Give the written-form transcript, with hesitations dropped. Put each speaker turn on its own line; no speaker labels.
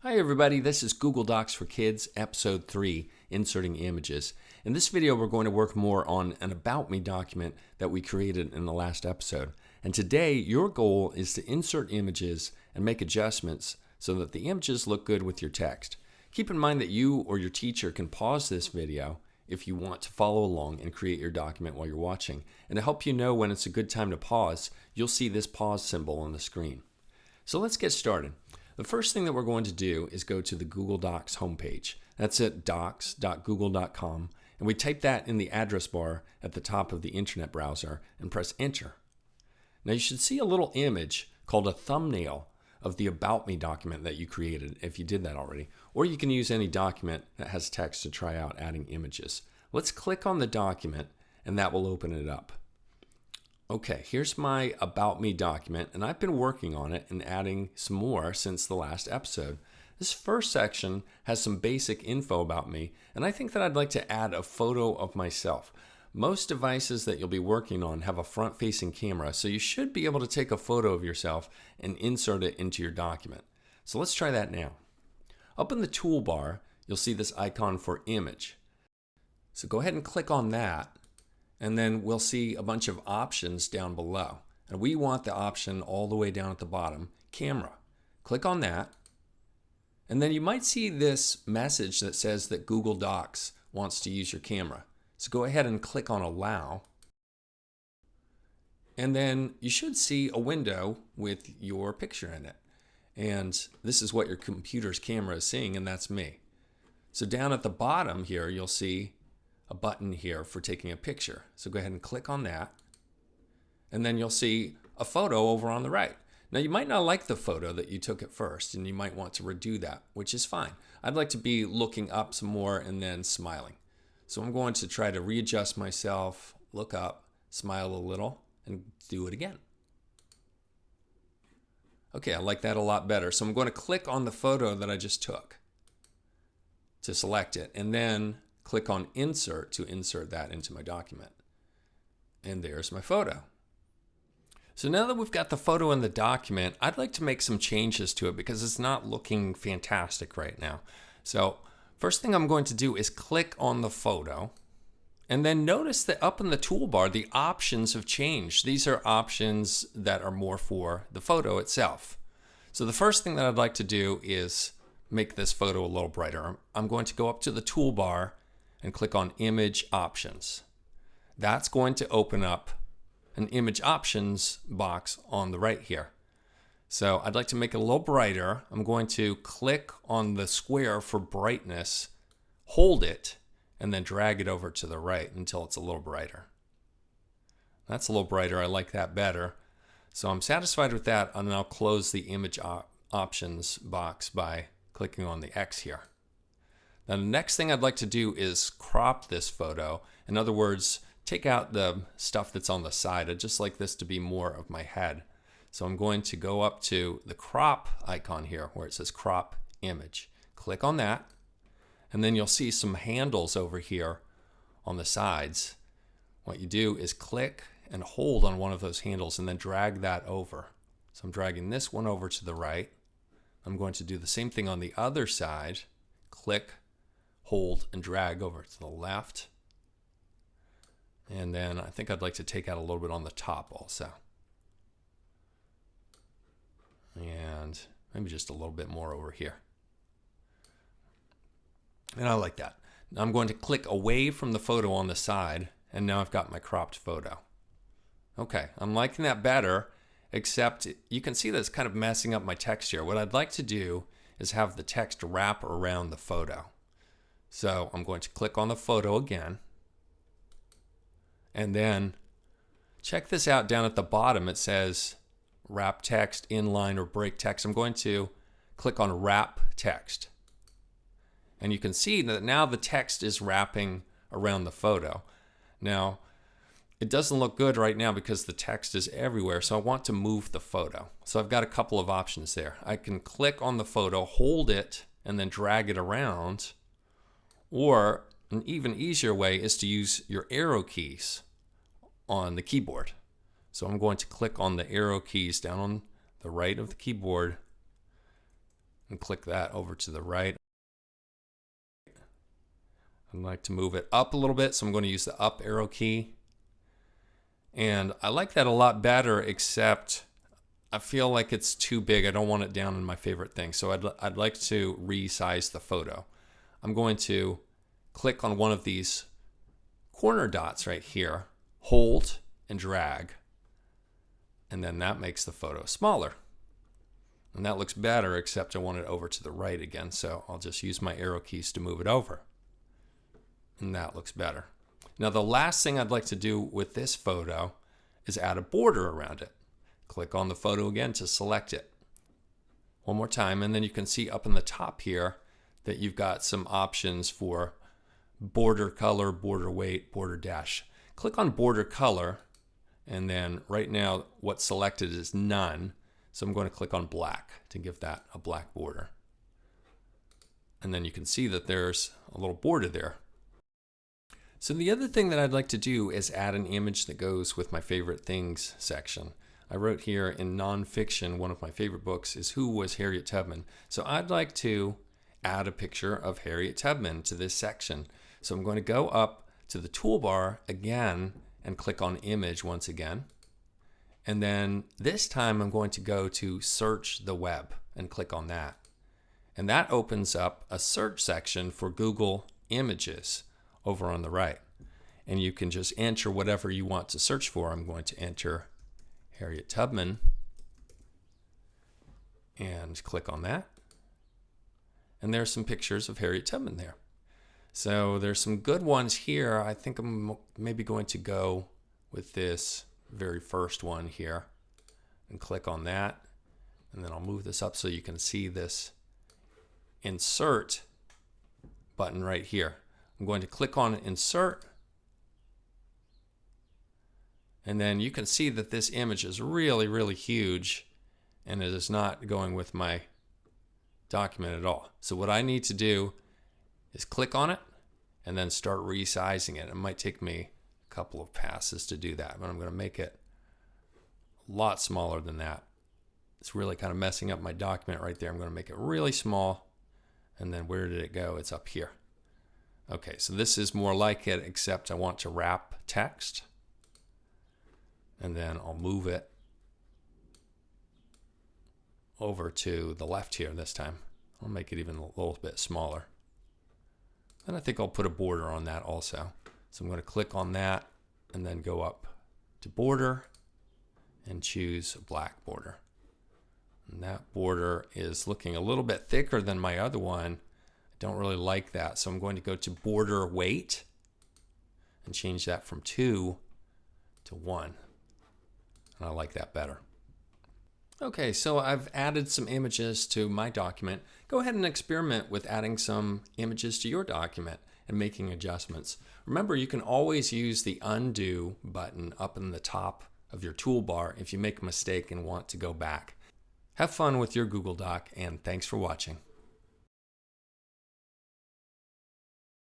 Hi everybody, this is Google Docs for Kids, Episode 3, Inserting Images. In this video, we're going to work more on an About Me document that we created in the last episode. And today, your goal is to insert images and make adjustments so that the images look good with your text. Keep in mind that you or your teacher can pause this video if you want to follow along and create your document while you're watching. And to help you know when it's a good time to pause, you'll see this pause symbol on the screen. So let's get started. The first thing that we're going to do is go to the Google Docs homepage. That's at docs.google.com, and we type that in the address bar at the top of the internet browser and press enter. Now you should see a little image called a thumbnail of the About Me document that you created if you did that already, or you can use any document that has text to try out adding images. Let's click on the document and that will open it up. Okay, here's my About Me document, and I've been working on it and adding some more since the last episode. This first section has some basic info about me, and I think that I'd like to add a photo of myself. Most devices that you'll be working on have a front-facing camera, so you should be able to take a photo of yourself and insert it into your document. So let's try that now. Up in the toolbar, you'll see this icon for image. So go ahead and click on that. And then we'll see a bunch of options down below. And we want the option all the way down at the bottom, camera. Click on that. And then you might see this message that says that Google Docs wants to use your camera. So go ahead and click on allow. And then you should see a window with your picture in it. And this is what your computer's camera is seeing, and that's me. So down at the bottom here, you'll see a button here for taking a picture. So go ahead and click on that. And then you'll see a photo over on the right. Now you might not like the photo that you took at first, and you might want to redo that, which is fine. I'd like to be looking up some more and then smiling. So I'm going to try to readjust myself, look up, smile a little, and do it again. Okay, I like that a lot better. So I'm going to click on the photo that I just took to select it, and then click on Insert to insert that into my document. And there's my photo. So now that we've got the photo in the document, I'd like to make some changes to it because it's not looking fantastic right now. So first thing I'm going to do is click on the photo, and then notice that up in the toolbar, the options have changed. These are options that are more for the photo itself. So the first thing that I'd like to do is make this photo a little brighter. I'm going to go up to the toolbar and click on Image Options. That's going to open up an Image Options box on the right here. So I'd like to make it a little brighter. I'm going to click on the square for brightness, hold it, and then drag it over to the right until it's a little brighter. That's a little brighter. I like that better. So I'm satisfied with that, and I'll close the Image Options box by clicking on the X here. Now the next thing I'd like to do is crop this photo. In other words, take out the stuff that's on the side. I'd just like this to be more of my head. So I'm going to go up to the crop icon here where it says crop image. Click on that, and then you'll see some handles over here on the sides. What you do is click and hold on one of those handles and then drag that over. So I'm dragging this one over to the right. I'm going to do the same thing on the other side. Click, hold, and drag over to the left. And then I think I'd like to take out a little bit on the top also. And maybe just a little bit more over here. And I like that. Now I'm going to click away from the photo on the side, and now I've got my cropped photo. Okay, I'm liking that better, except you can see that it's kind of messing up my text here. What I'd like to do is have the text wrap around the photo. So I'm going to click on the photo again. And then check this out down at the bottom. It says wrap text, inline, or break text. I'm going to click on wrap text. And you can see that now the text is wrapping around the photo. Now, it doesn't look good right now because the text is everywhere, so I want to move the photo. So I've got a couple of options there. I can click on the photo, hold it, and then drag it around. Or an even easier way is to use your arrow keys on the keyboard. So I'm going to click on the arrow keys down on the right of the keyboard and click that over to the right. I'd like to move it up a little bit, so I'm going to use the up arrow key. And I like that a lot better, except I feel like it's too big. I don't want it down in my favorite thing. So I'd like to resize the photo. I'm going to click on one of these corner dots right here, hold and drag, and then that makes the photo smaller. And that looks better, except I want it over to the right again. So I'll just use my arrow keys to move it over. And that looks better. Now the last thing I'd like to do with this photo is add a border around it. Click on the photo again to select it. One more time, and then you can see up in the top here that you've got some options for border color, border weight, border dash. Click on border color, and then right now what's selected is none. So I'm going to click on black to give that a black border. And then you can see that there's a little border there. So the other thing that I'd like to do is add an image that goes with my favorite things section. I wrote here in nonfiction, one of my favorite books is Who Was Harriet Tubman? So I'd like to add a picture of Harriet Tubman to this section. So I'm going to go up to the toolbar again and click on image once again. And then this time I'm going to go to search the web and click on that. And that opens up a search section for Google Images over on the right. And you can just enter whatever you want to search for. I'm going to enter Harriet Tubman and click on that. And there's some pictures of Harriet Tubman there. So there's some good ones here. I think I'm maybe going to go with this very first one here and click on that. And then I'll move this up so you can see this insert button right here. I'm going to click on insert. And then you can see that this image is really, really huge, and it is not going with my document at all. So what I need to do is click on it and then start resizing it. It might take me a couple of passes to do that, but I'm going to make it a lot smaller than that. It's really kind of messing up my document right there. I'm going to make it really small, and then where did it go? It's up here. Okay, so this is more like it, except I want to wrap text. And then I'll move it over to the left here this time. I'll make it even a little bit smaller. And I think I'll put a border on that also. So I'm going to click on that and then go up to border and choose a black border. And that border is looking a little bit thicker than my other one. I don't really like that. So I'm going to go to border weight and change that from 2 to 1. And I like that better. Okay, so I've added some images to my document. Go ahead and experiment with adding some images to your document and making adjustments. Remember, you can always use the undo button up in the top of your toolbar if you make a mistake and want to go back. Have fun with your Google Doc, and thanks for watching.